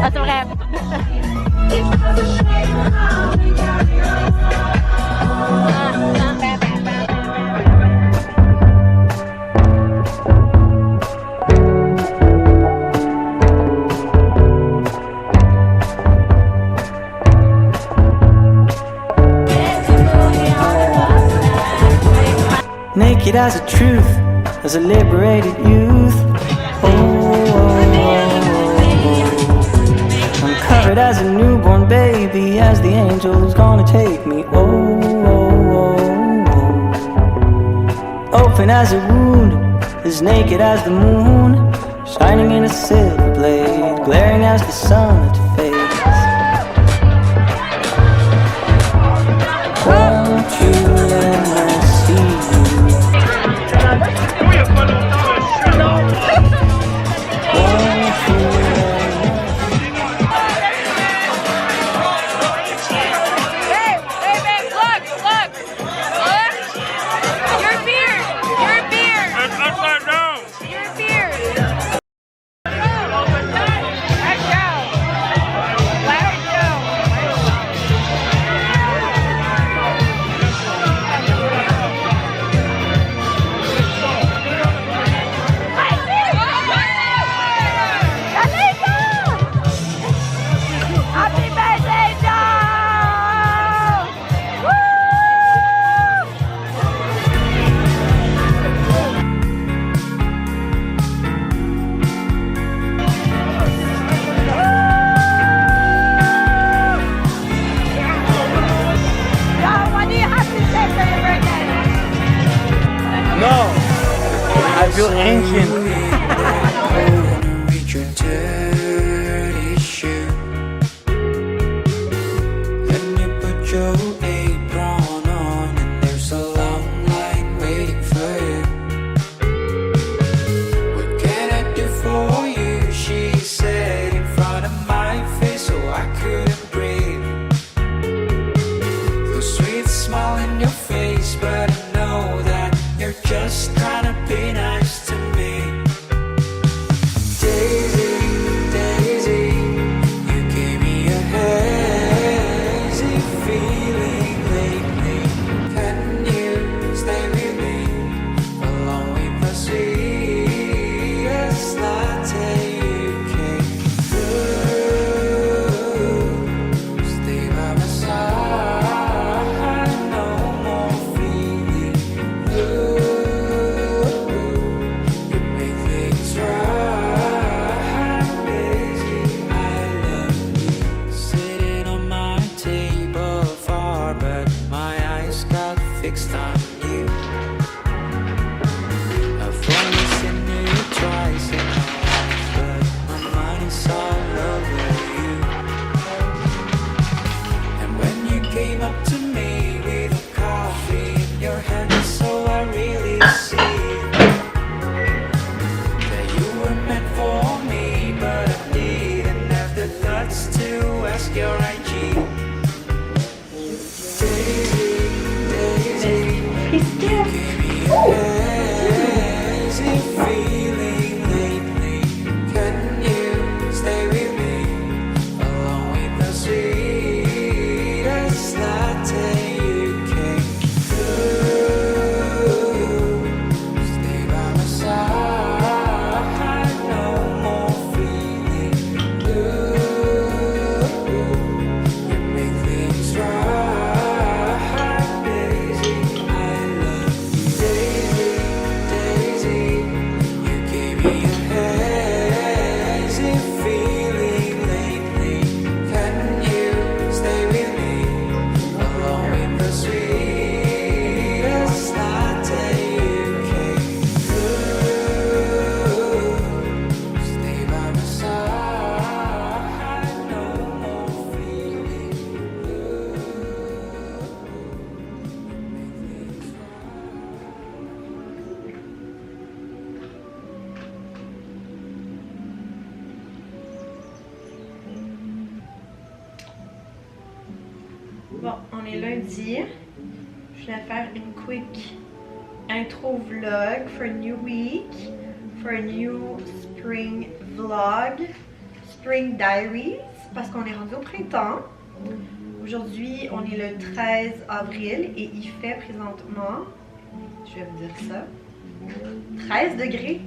Ah, c'est vrai. Naked as a truth, as a liberated youth. I'm covered as a newborn baby, as the angel who's gonna take me. Open as a wound, as naked as the moon, shining in a silver blade, glaring as the sun that fades. Won't you let me see you? Won't you let me I feel ancient. reach your dirty shoe? Then you put your apron on, and there's a long line waiting for you. What can I do for you? She said in front of my face, so I couldn't breathe. The sweet smile in your face, but I know that you're just trying to be nice to me. Daisy, Daisy, you gave me a hazy feeling lately. Can you stay with me along with the sweetest latte you can? Stay by my side, no more feeling. You make things right, Daisy, I love you. Sitting on my table far, but my eyes got fixed on you. I've only seen you twice in my life, but my mind is all over you. And when you came up to me with a coffee in your hand, so I really see that you were meant for me, but I didn't have the guts to ask your IG. Daisy, Daisy, you gave me a hazy feeling lately. Can you stay with me along with the sweetest latte you can? Stay by my side, no more feeling. You make things right, Daisy, I love you. Daisy, Daisy, you gave me a hazy feeling lately. Can you stay with me along with the sweetest latte you can? Stay by my side, no more feeling. Bon, on est lundi. Je vais faire une quick intro vlog for a new week, for a new spring vlog. Spring Diaries parce qu'on est rendu au printemps. Aujourd'hui, on est le 13 avril et il fait présentement, je vais vous dire ça, 13 degrés.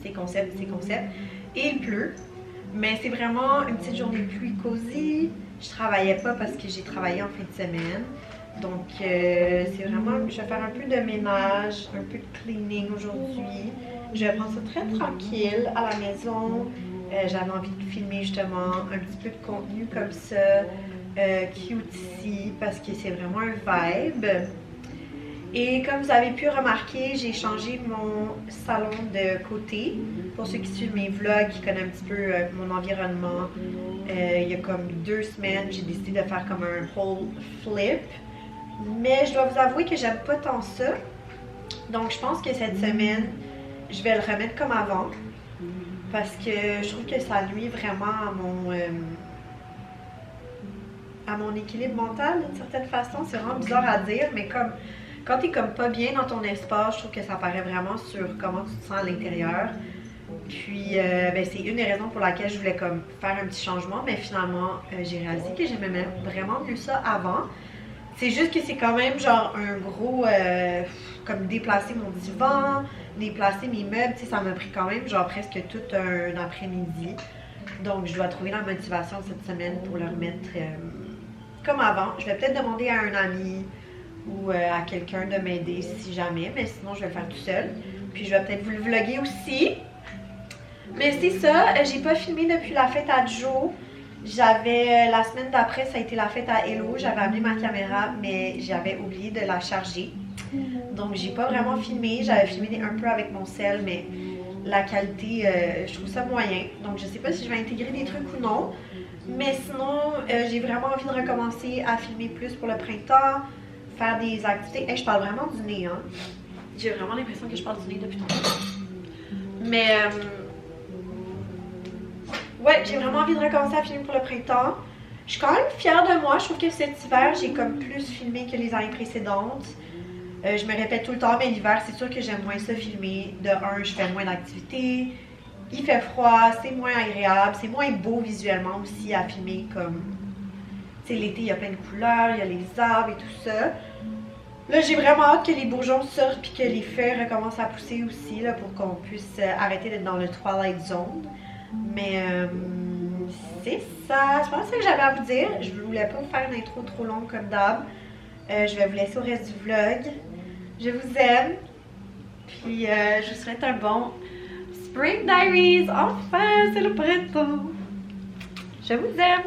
C'est concept, c'est concept. Et il pleut. Mais c'est vraiment une petite journée de pluie cosy. Je travaillais pas parce que j'ai travaillé en fin de semaine. Donc, c'est vraiment, je vais faire un peu de ménage, un peu de cleaning aujourd'hui. Je vais prendre ça très tranquille à la maison. J'avais envie de filmer justement un petit peu de contenu comme ça, cute ici, parce que c'est vraiment un vibe. Et comme vous avez pu remarquer, j'ai changé mon salon de côté. Pour ceux qui suivent mes vlogs, qui connaissent un petit peu mon environnement, il y a comme 2 semaines, j'ai décidé de faire comme un whole flip. Mais je dois vous avouer que j'aime pas tant ça. Donc je pense que cette semaine, je vais le remettre comme avant. Parce que je trouve que ça nuit vraiment à mon équilibre mental d'une certaine façon. C'est vraiment bizarre à dire, mais comme quand t'es comme pas bien dans ton espace, je trouve que ça paraît vraiment sur comment tu te sens à l'intérieur. Puis ben, c'est une des raisons pour laquelle je voulais comme faire un petit changement, mais finalement j'ai réalisé que j'aimais vraiment mieux ça avant. C'est juste que c'est quand même genre un gros comme déplacer mon divan, déplacer mes meubles, tu sais, ça m'a pris quand même genre presque tout un après-midi. Donc je dois trouver la motivation cette semaine pour le remettre comme avant. Je vais peut-être demander à un ami ou à quelqu'un de m'aider si jamais, mais sinon je vais le faire tout seul. Puis je vais peut-être vous le vlogger aussi. Mais c'est ça, j'ai pas filmé depuis la fête à Joe. J'avais, la semaine d'après, ça a été la fête à Hello. J'avais amené ma caméra, mais j'avais oublié de la charger. Donc j'ai pas vraiment filmé. J'avais filmé un peu avec mon sel, mais la qualité, je trouve ça moyen. Donc je sais pas si je vais intégrer des trucs ou non. Mais sinon, j'ai vraiment envie de recommencer à filmer plus pour le printemps, faire des activités. Hey, je parle vraiment du nez, hein. J'ai vraiment l'impression que je parle du nez depuis longtemps. Mais ouais, j'ai vraiment envie de recommencer à filmer pour le printemps. Je suis quand même fière de moi. Je trouve que cet hiver, j'ai comme plus filmé que les années précédentes. Je me répète tout le temps, mais l'hiver, c'est sûr que j'aime moins ça filmer. De un, je fais moins d'activités. Il fait froid, c'est moins agréable. C'est moins beau visuellement aussi à filmer comme... Tu sais, l'été, il y a plein de couleurs, il y a les arbres et tout ça. Là, j'ai vraiment hâte que les bourgeons sortent puis que les feuilles recommencent à pousser aussi là, pour qu'on puisse arrêter d'être dans le Twilight Zone. Mais c'est ça. Je pense que c'est ça que j'avais à vous dire. Je voulais pas vous faire une intro trop longue comme d'hab. Je vais vous laisser au reste du vlog. Je vous aime. Puis je vous souhaite un bon Spring Diaries. Enfin, c'est le printemps. Je vous aime.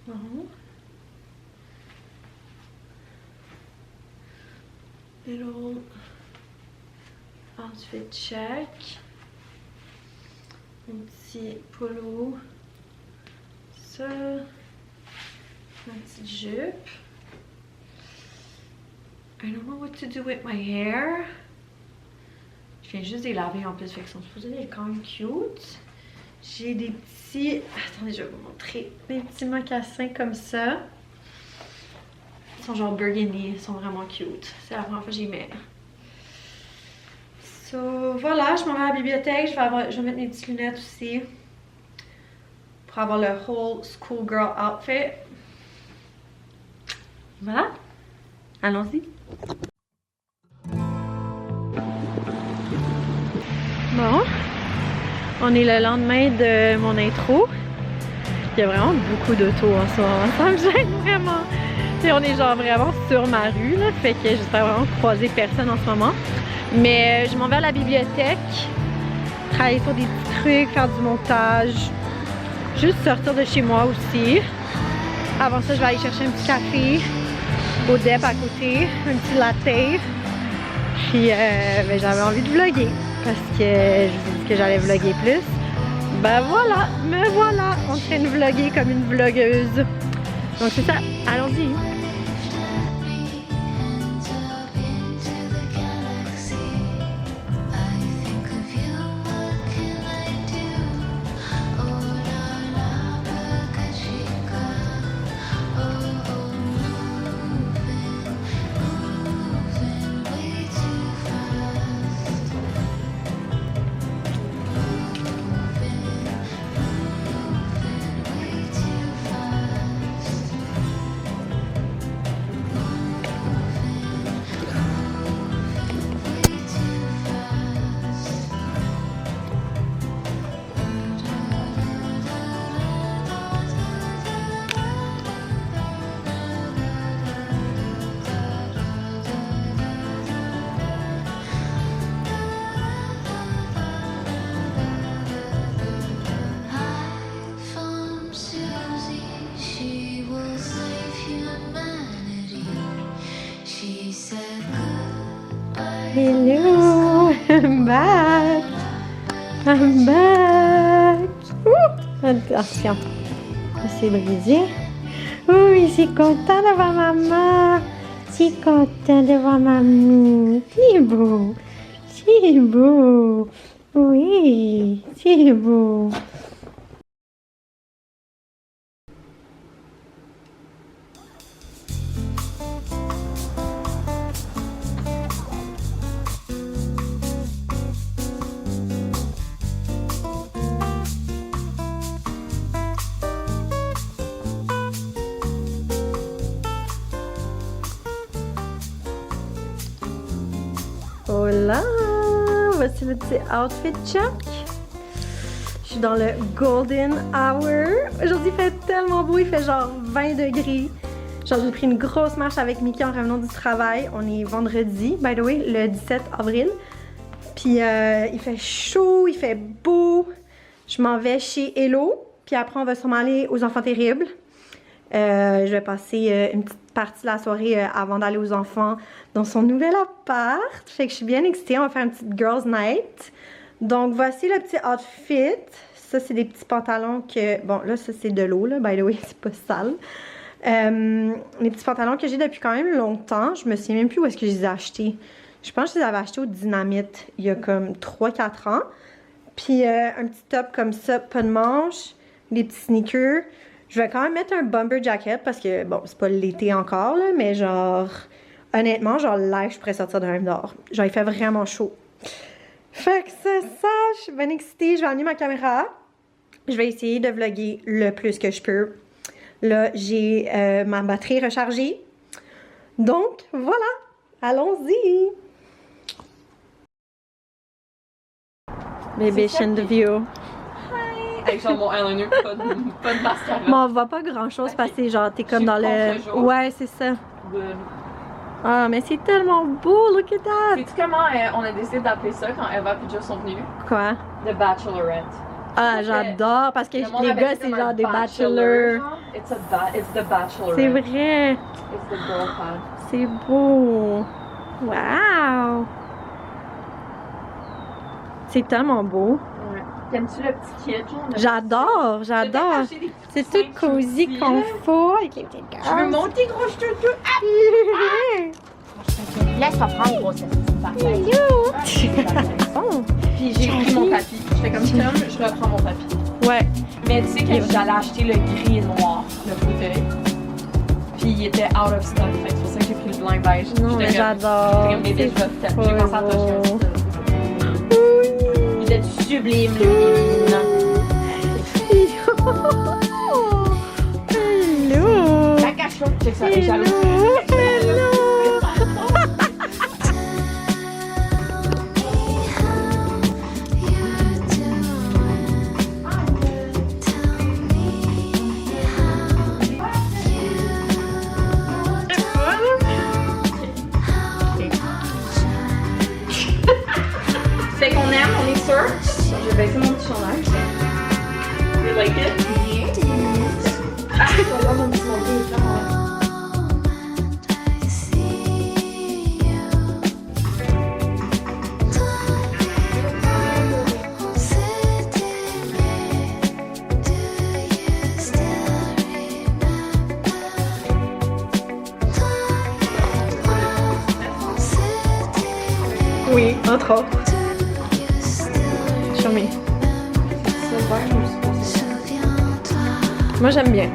Bon. Little outfit check. Un petit polo. Ça. Ma petite jupe. I don't know what to do with my hair. Je viens juste de les laver en plus, fait qu'ils sont supposés être quand même cute. J'ai des petits... Attendez, je vais vous montrer. Des petits mocassins comme ça. Ils sont genre burgundy. Ils sont vraiment cute. C'est la première fois que j'y mets. So, voilà, je m'en vais à la bibliothèque. Je vais mettre mes petites lunettes aussi. Pour avoir le whole schoolgirl outfit. Voilà. Allons-y. Bon. On est le lendemain de mon intro. Il y a vraiment beaucoup d'autos en ce moment. Ça me gêne vraiment. Et on est genre vraiment sur ma rue, là. Fait que j'espère vraiment croiser personne en ce moment. Mais je m'en vais à la bibliothèque. Travailler sur des petits trucs, faire du montage. Juste sortir de chez moi aussi. Avant ça, je vais aller chercher un petit café au DEP à côté. Un petit latte. Puis ben, j'avais envie de vlogger. Parce que je vous ai dit que j'allais vlogger plus. Ben voilà, me voilà en train de vlogger comme une vlogueuse. Donc c'est ça, allons-y. Hello, I'm back. I'm back. Attention, c'est brisé. Oui, je suis content de voir maman. Je suis content de voir maman. C'est beau. C'est beau. Oui, c'est beau. Voilà, voici le petit outfit check. Je suis dans le golden hour. Aujourd'hui, il fait tellement beau, il fait genre 20 degrés. Genre, j'ai pris une grosse marche avec Mickey en revenant du travail. On est vendredi, by the way, le 17 avril. Puis il fait chaud, il fait beau. Je m'en vais chez Hello. Puis après, on va sûrement aller aux Enfants Terribles. Je vais passer une petite partie de la soirée avant d'aller aux enfants dans son nouvel appart. Fait que je suis bien excitée. On va faire une petite girls night. Donc voici le petit outfit. Ça, c'est des petits pantalons que... Bon, là, ça, c'est de l'eau, là. By the way, c'est pas sale. Les petits pantalons que j'ai depuis quand même longtemps. Je me souviens même plus où est-ce que je les ai achetés. Je pense que je les avais achetés au Dynamite il y a comme 3-4 ans. Puis un petit top comme ça, pas de manches. Des petits sneakers. Je vais quand même mettre un bomber jacket parce que, bon, c'est pas l'été encore, là, mais genre, honnêtement, genre, live, je pourrais sortir de même dehors. Genre, il fait vraiment chaud. Fait que c'est ça, je suis bien excitée. Je vais amener ma caméra. Je vais essayer de vlogger le plus que je peux. Là, j'ai ma batterie rechargée. Donc, voilà, allons-y. Baby Shin the view. Avec genre mon eyeliner, pas de mascara. Mais on voit pas grand chose parce que genre t'es comme dans le... Ouais, c'est ça. Good. Ah, mais c'est tellement beau, look at that! Sais-tu comment on a décidé d'appeler ça quand Eva et Joe sont venus? Quoi? The Bachelorette. Ah, j'adore parce que les gars, c'est genre des bachelors. It's the Bachelorette. C'est vrai! It's the girl pad. C'est beau! Wow! C'est tellement beau. Ouais. T'aimes-tu le petit kit? J'adore, j'adore. C'est tout cosy confort avec les petites Je veux gars. monter gros, je te Laisse pas prendre gros, c'est parfait. Oh. Puis j'ai pris mon tapis. Je fais comme ça, je reprends mon tapis. Ouais. Mais tu sais que j'allais acheter le gris et noir, le fauteuil. Puis il était out of stock, fait que c'est pour ça que j'ai pris le blanc beige. Non, mais j'adore. J'ai bébé, C'est j'ai pensé à toi, je beau. Vous êtes sublime, le féminin. Hello! La cachot, check ça, elle est jalouse. Hello! C'est qu'on aime, on est sûr. Je vais baisser mon petit chandail. You like it? Ah, je vais voir mon petit manteau. Entre autres. Show me. Moi j'aime bien.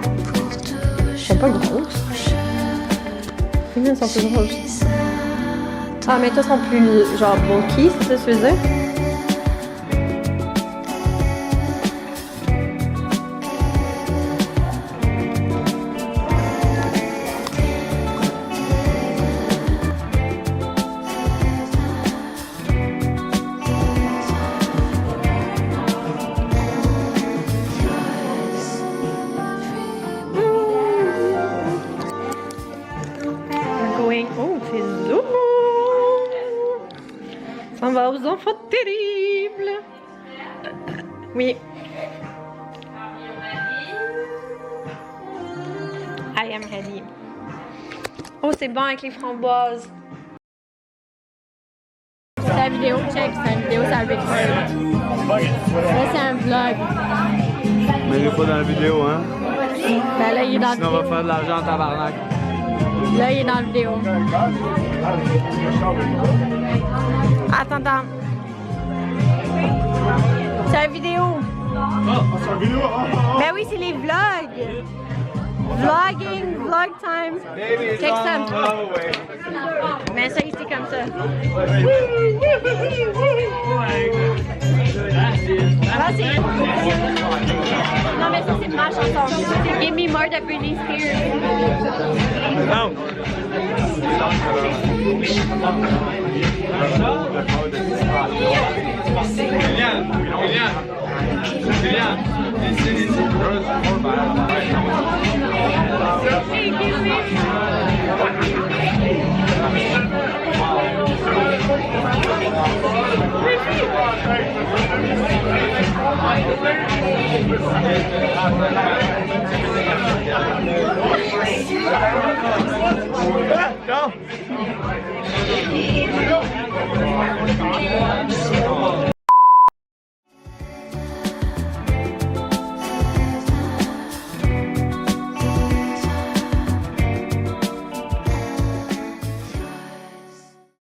Elles sont pas grosses. Elles sont plus grosses. Ah mais toi sont plus genre bulky, c'est ça que tu veux dire? Oh, c'est lourd! Ça va aux enfants terribles! Oui. I am ready. Oh, c'est bon avec les framboises. C'est la vidéo, check, c'est une vidéo, ça record. Là, c'est un vlog. Mais il est pas dans la vidéo, hein? Ben là, il est dans la Sinon, on vidéo. va faire de l'argent en tabarnak. Là, il est dans la vidéo. Attends. C'est la vidéo. Ben oui, c'est les vlogs. Vlogging, vlog time. Check ça. Mais ça, ici comme ça. Non, mais ça, c'est ma chanson. C'est Give Me More de Britney Spears. Non! Go!